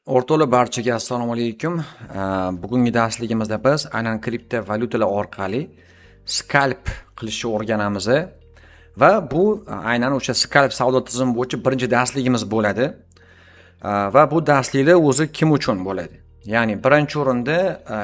O'rtoqlar barchaga assalomu alaykum. Bugungi darsligimizda biz aynan kriptovalyutalar orqali scalp qilishni o'rganamiz va bu aynan o'sha scalp savdo tizimi bo'yicha birinchi darsligimiz bo'ladi. Va bu darsliklar o'zi kim uchun bo'ladi? Ya'ni birinchi o'rinda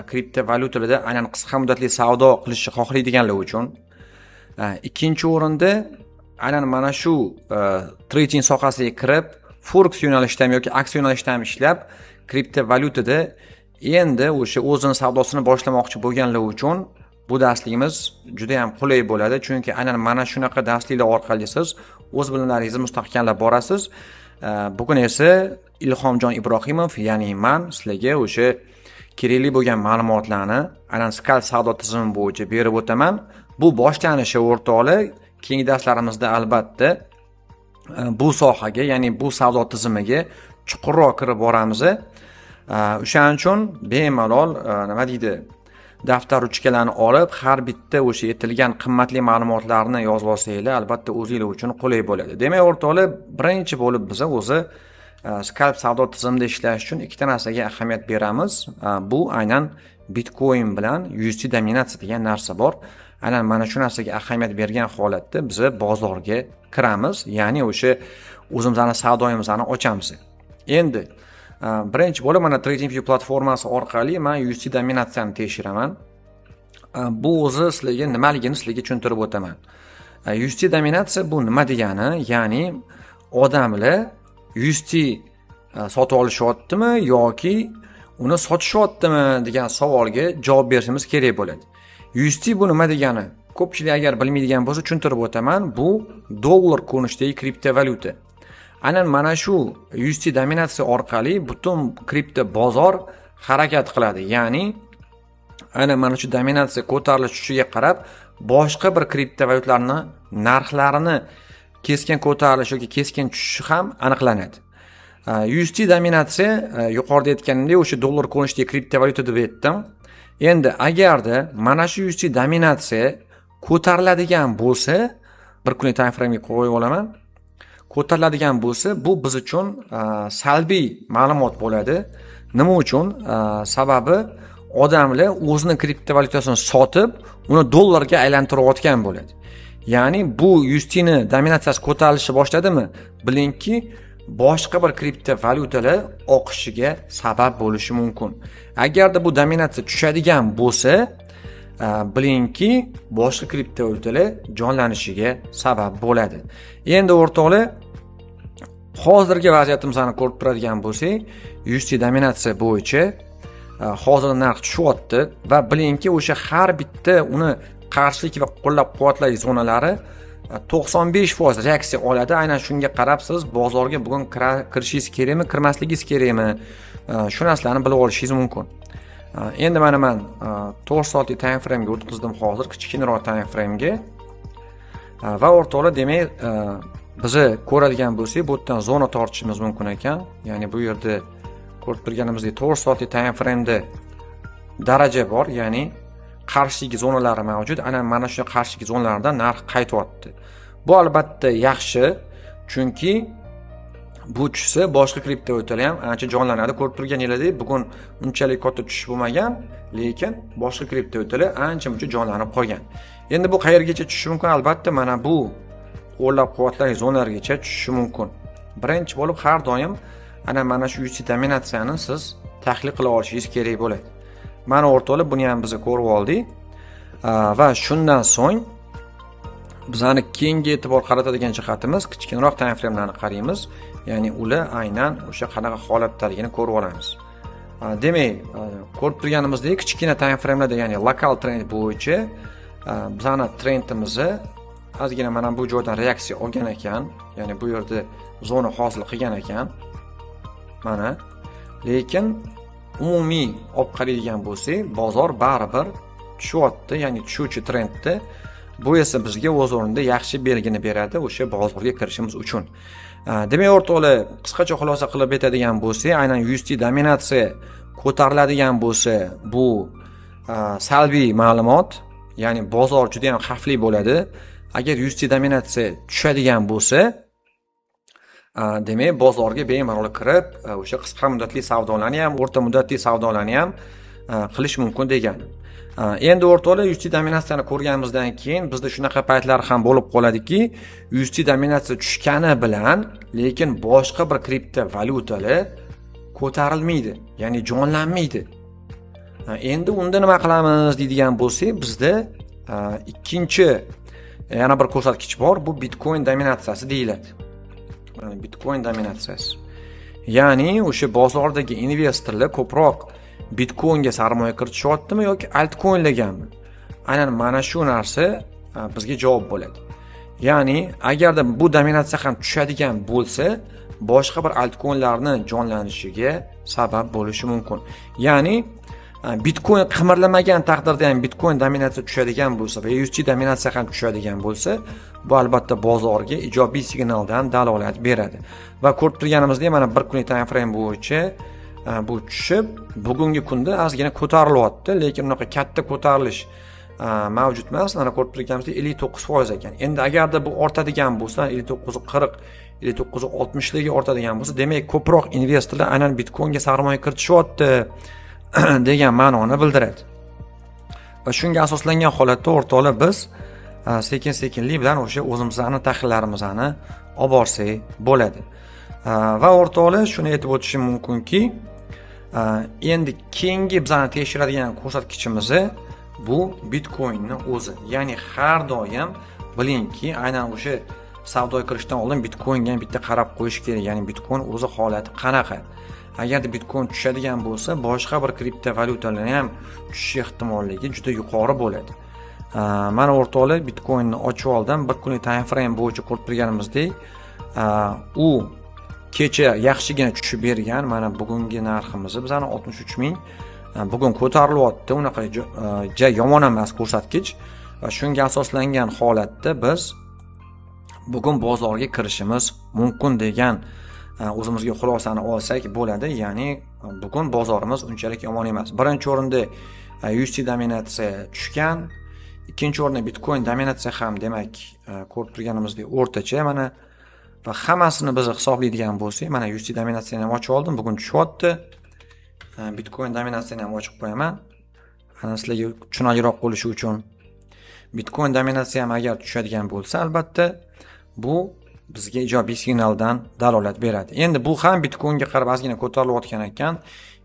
kriptovalyutalarda aynan qisqa muddatli savdo qilishni xohlaydiganlar uchun, ikkinchi o'rinda aynan mana shu trading sohasiga kirib forex yo'nalishida yoki aksiya yo'nalishida ishlab kriptovalyutada endi o'sha o'zini savdosini boshlamoqchi bo'lganlar uchun bu darsligimiz juda ham qulay bo'ladi, chunki aynan mana shunaqa darsliklar orqali siz o'z bilimlaringizni mustahkamlab borasiz. Bugun esa Ilhomjon Ibrohimov, ya'ni men sizlarga o'sha kerakli bo'lgan ma'lumotlarni aynan scalp savdo tizimi bo'yicha berib o'taman. Bu boshlanishi o'rtoqlar, keyingi darslarimizda albatta bu sohaga, ya'ni bu savdo tizimiga chuqurroq kirib boramiz. O'shaning uchun bemalol nima deydi, daftar ruchkalarni olib, har bitta o'sha aytilgan qimmatli ma'lumotlarni yozib olsanglar, albatta o'zingizlar uchun qulay bo'ladi. Demak, o'rtoqlar, birinchi bo'lib biz o'zi scalp savdo tizimida ishlash uchun ikkita narsaga ahamiyat beramiz. Bu aynan Bitcoin bilan USD dominatsiya degan narsa bor. Aynan mana shu narsaga ahamiyat bergan holatda biz bozorga kiramiz, ya'ni o'sha o'zimizning savdoyimizni ochamiz. Endi birinchi bo'lib mana TradingView platformasi orqali men USD dominatsiyani tekshiraman. Bu o'zi sizlarga nimaligini sizlarga tushuntirib o'taman. USD dominatsiya bu nima degani? Ya'ni odamlar USD sotib olishyaptimi yoki uni sotishyaptimi degan savolga javob berishimiz kerak bo'ladi. USD bu nima degani? Ko'pchilik agar bilmaydigan bo'lsa tushuntirib o'taman. Bu dollar ko'rinishidagi kriptovalyuta. Aynan mana shu USD dominatsiya orqali butun kripto bozor harakat qiladi. Ya'ni aynan mana shu dominatsiya ko'tarilish tushishiga qarab boshqa bir kriptovalyutalarning narxlarini keskin ko'tarilishi yoki keskin tushishi ham aniqlanadi. USD dominatsiya yuqorida aytganimdek o'sha dollar ko'rinishidagi kriptovalyuta deb aytdim. Endi agarda mana shu USD dominatsiya ko'tariladigan bo'lsa, bir kunlik time frame ga qo'yib olaman. Ko'tariladigan bo'lsa, bu biz uchun salbiy ma'lumot bo'ladi. Nima uchun? Sababi odamlar o'zining kriptovalyutasini sotib, uni dollarga aylantirayotgan bo'ladi. Ya'ni bu USD ni dominatsiyasi ko'tarilishi boshladimi? Bilingki, boshqa bir kriptovalyutalar oqishiga sabab bo'lishi mumkin. Agarda bu dominatsiya tushadigan bo'lsa, bilingki, boshqa kriptovalyutalar jonlanishiga sabab bo'ladi. Endi o'rtoqlar, hozirgi vaziyatimizni ko'rib turadigan bo'lsak, USD dominatsiya bo'yicha hozir narx tushyapti va bilingki, o'sha har bitta uni qarshilik va qo'llab-quvvatlash zonalari 95% reaksiya oladi. Aynan shunga qarab siz bozorga bugun kirishingiz kerakmi, kirmasligingiz kerakmi, shu narsalarni bilib olishingiz mumkin. Endi mana men 4 soatlik time frame ga o'tkazdim hozir, kichkinaroq time frame ga. Va o'rtoqlar, demak, biz ko'radigan bo'lsak, bu yerdan zona tortishimiz mumkin ekan. Ya'ni bu yerda ko'rib turganimizdek 4 soatlik time frame da daraja bor, ya'ni qarshilik zonalari mavjud. Aynan mana shu qarshilik zonalardan narx qaytyapti. Bu albatta yaxshi, chunki bu tushsa boshqa kriptovalyutalar ham ancha jonlanadi. Ko'rib turganingizdek, bugun unchalik katta tushish bo'lmagan, lekin boshqa kriptovalyutalar ancha-muncha jonlanib qolgan. Endi bu qayergacha tushishi mumkin? Albatta mana bu qo'llab-quvvatlash zonalarigacha tushishi mumkin. Birinchi bo'lib har doim mana shu USD dominatsiyani siz tahlil qila olishingiz kerak bo'ladi. Mana o'rtoqlar, buni ham biz ko'rib oldik. Va shundan so'ng bizani keyingi e'tibor qaratadigan jihatimiz kichkinaroq time framelarni qaraymiz. Ya'ni ular aynan o'sha qanaqa holatdaligini ko'rib olamiz. Demak, ko'rib turganimizdek kichkina time framelarda, ya'ni lokal trend bo'yicha bizani trendimizni ozgina mana bu joydan reaksiya olgan ekan, ya'ni bu yerda zona hosil qilgan ekan. Mana, lekin umumiy olib qaraydigan bo'lsak, bozor baribir tushyapti, ya'ni tushuvchi trendda. Bu esa bizga o'z o'rnida yaxshi belgini beradi o'sha bozorga kirishimiz uchun. Demak, o'rtoqlar, qisqacha xulosa qilib aytadigan bo'lsak, aynan USD dominatsiya ko'tariladigan bo'lsa, bu salbiy ma'lumot, ya'ni bozor juda ham xavfli bo'ladi. Agar USD dominatsiya tushadigan bo'lsa, Demak, bozorga bemalol kirib, o'sha qisqa muddatli savdolarni ham, o'rta muddatli savdolarni ham qilish mumkin degani. Endi o'rtoqlar, UST dominatsiyani ko'rganimizdan keyin bizda shunaqa paytlar ham bo'lib qoladiki, UST dominatsiya tushgani bilan, lekin boshqa bir kriptovalyutalar ko'tarilmaydi, ya'ni jonlanmaydi. Endi unda nima qilamiz deydigan bo'lsak, bizda ikkinchi yana bir ko'rsatkich bor, bu Bitcoin dominatsiyasi deyiladi. Bitcoin dominatsiyasi. Ya'ni o'sha bozordagi investorlar ko'proq Bitcoinga sarmoya kiritishyaptimi yoki altcoinlaganmi? Aynan mana shu narsa bizga javob bo'ladi. Ya'ni agarda bu dominatsiya ham tushadigan bo'lsa, boshqa bir altcoinlarni jonlanishiga sabab bo'lishi mumkin. Ya'ni Bitcoin qimirlamagan taqdirda ham Bitcoin dominatsiya tushadigan bo'lsa va UST dominatsiya ham tushadigan bo'lsa, bu albatta bozorga ijobiy signaldan dalolat beradi. Va ko'rib turganimizdek, mana bir kunlik time frame bo'yicha bu tushib, bugungi kunda ozgina ko'tarilyapti, lekin unaqa katta ko'tarilish mavjud emas. Mana ko'rib turganimizdek 59% ekan. Endi agarda bu ortadigan bo'lsa, 59.40, 59.60larga ortadigan bo'lsa, demak ko'proq investorlar aynan Bitcoinga sarmoya kiritishyapti degan ma'noni bildiradi. Va shunga asoslangan holatda o'rtoqlar biz sekin-sekinlik bilan o'sha o'zimizning tahlillarimizni olib borsak bo'ladi. Va o'rtoqlar, shuni aytib o'tishim mumkinki, endi keyingi bizani tekshiradigan ko'rsatkichimiz bu Bitcoinning o'zi. Ya'ni har doim bilingki, aynan o'sha savdoga kirishdan oldin Bitcoinga bitta qarab qo'yish kerak. Ya'ni Bitcoin o'zi holati qanaqa? Agarda Bitcoin tushadigan bo'lsa, boshqa bir kriptovalyutalar ham tushish ehtimolligi juda yuqori bo'ladi. Mana o'rtoqlar, Bitcoinni ochib oldim. Bir kunlik time frame bo'yicha ko'rib turganimizdek, u kecha yaxshigina tushib bergan. Mana bugungi narximiz bizani 63.000. Bugun ko'tarilyapti. Unaqa yomon emas ko'rsatkich. Va shunga asoslangan holatda biz bugun bozorga kirishimiz mumkin degan o'zimizga xulosani olsak bo'ladi. Ya'ni bugun bozorimiz unchalik yomon emas. Birinchi o'rinda UST dominatsiya tushgan, ikkinchi o'rinda Bitcoin dominatsiya ham demak ko'rib turganimizdek o'rtacha. Mana va hammasini biz hisoblaydigan bo'lsak, mana UST dominatsiyani ham ochib oldim, bugun tushyapti. Bitcoin dominatsiyani ham ochib qo'yaman. Ana sizlarga tushunarliroq bo'lishi uchun. Bitcoin dominatsiya ham agar tushadigan bo'lsa, albatta bu bizga ijobiy signaldan dalolat beradi. Endi bu ham Bitcoinga qarab ozgina ko'tarilayotgan ekan,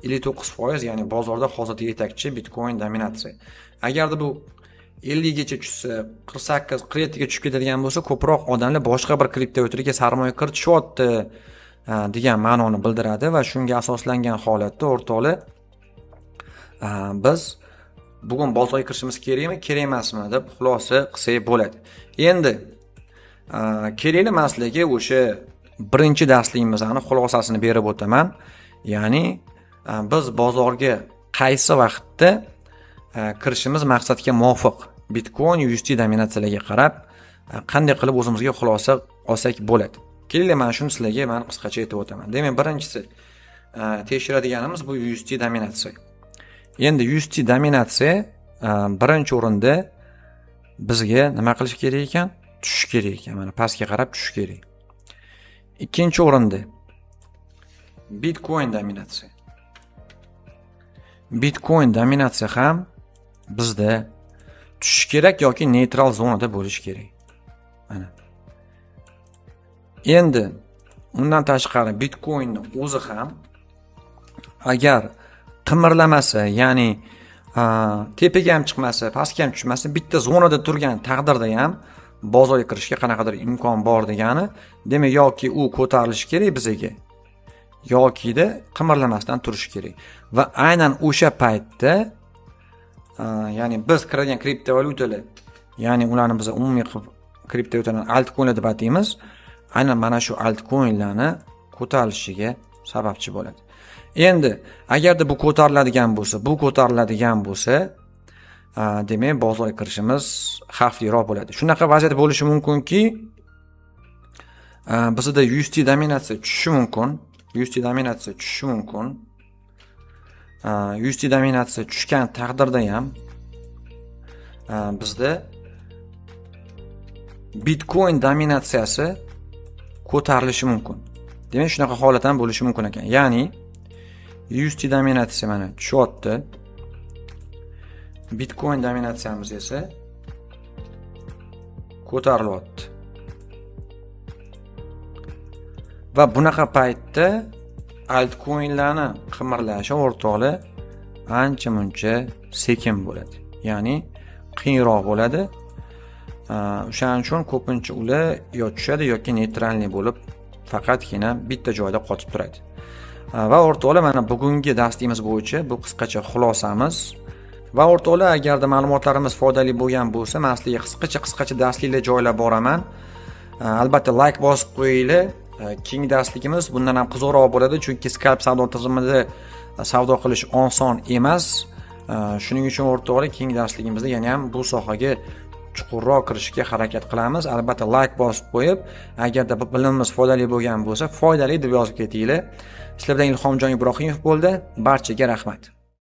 59%, ya'ni bozorda hozirda yetakchi Bitcoin dominatsiya. Agarda bu 50 gacha tushsa, 48, 47 ga tushib ketadigan bo'lsa, ko'proq odamlar boshqa bir kriptovalyutaga sarmoya kiritishyapti degan ma'noni bildiradi va shunga asoslangan holatda o'rtoqlar biz bugun bozorga kirishimiz kerakmi, kerak emasmi deb xulosa qilsak bo'ladi. Endi kerakli maslaga o'sha birinchi darsligimizning xulosasini berib o'taman. Ya'ni biz bozorga qaysi vaqtda kirishimiz maqsadga muvofiq Bitcoin UST dominatsiyalarga qarab qanday qilib o'zimizga xulosa olsak bo'ladi. Kelinglar, mana shuni sizlarga men qisqacha aytib o'taman. Demak, birinchisi tekshiradiganimiz bu UST dominatsiya. Endi UST dominatsiya birinchi o'rinda bizga nima qilish kerak ekan? Tushish kerak ekan. Mana pastga qarab tushish kerak. Ikkinchi o'rinda Bitcoin dominatsiya. Bitcoin dominatsiya ham bizda tushish kerak yoki neytral zonada bo'lishi kerak. Mana. Endi undan tashqari Bitcoinning o'zi ham agar qimirlamasa, ya'ni tepaga ham chiqmasa, pastga ham tushmasa, bitta zonada turgan taqdirda ham bozorga kirishga qanaqadir imkon bor degani. Demak, yoki u ko'tarilishi kerak bizga, yoki-da qimirlamasdan turishi kerak. Va aynan o'sha paytda ya'ni biz kiradigan kriptovalyutalar, ya'ni ularni biz umumiy kriptovalyutalarni altcoinlar deb ataymiz, aynan mana shu altcoinlarni ko'tarilishiga sababchi bo'ladi. Endi agarda bu ko'tariladigan bo'lsa, demak bozorga kirishimiz xavfliroq bo'ladi. Shunaqa vaziyat bo'lishi mumkinki, bizda UST dominatsiya tushishi mumkin. UST dominatsiya tushgan taqdirda ham bizda Bitcoin dominatsiyasi ko'tarilishi mumkin. Demak, shunaqa holat ham bo'lishi mumkin ekan. Ya'ni UST dominatsiya mana tushyapti. Bitcoin dominatsiyamiz esa ko'tarilyapti. Va bunaqa paytda altcoinlarni qimirlashi o'rtoqli ancha-muncha sekin bo'ladi. Ya'ni qiyinroq bo'ladi. O'shaning uchun ko'pincha ular yo tushadi yoki neytralniy bo'lib faqatgina bitta joyda qotib turadi. Va o'rtoqlar, mana bugungi darsimiz bo'yicha bu qisqacha xulosamiz. Va o'rtoqlar, agarda ma'lumotlarimiz foydali bo'lgan bo'lsa, men sizlarga qisqacha darsliklar joylab boraman. Albatta like bosib qo'yinglar. Keyingi darsligimiz bundan ham qiziqroq bo'ladi, chunki scalp savdo tizimida savdo qilish oson emas. Shuning uchun o'rtoqlar, keyingi darsligimizda yana ham bu sohaga chuqurroq kirishga harakat qilamiz. Albatta like bosib qo'yib, agarda bu bilimimiz foydali bo'lgan bo'lsa, foydali deb yozib ketinglar. Sizlar bilan Ilhomjon Ibrohimov bo'ldi. Barchaga rahmat.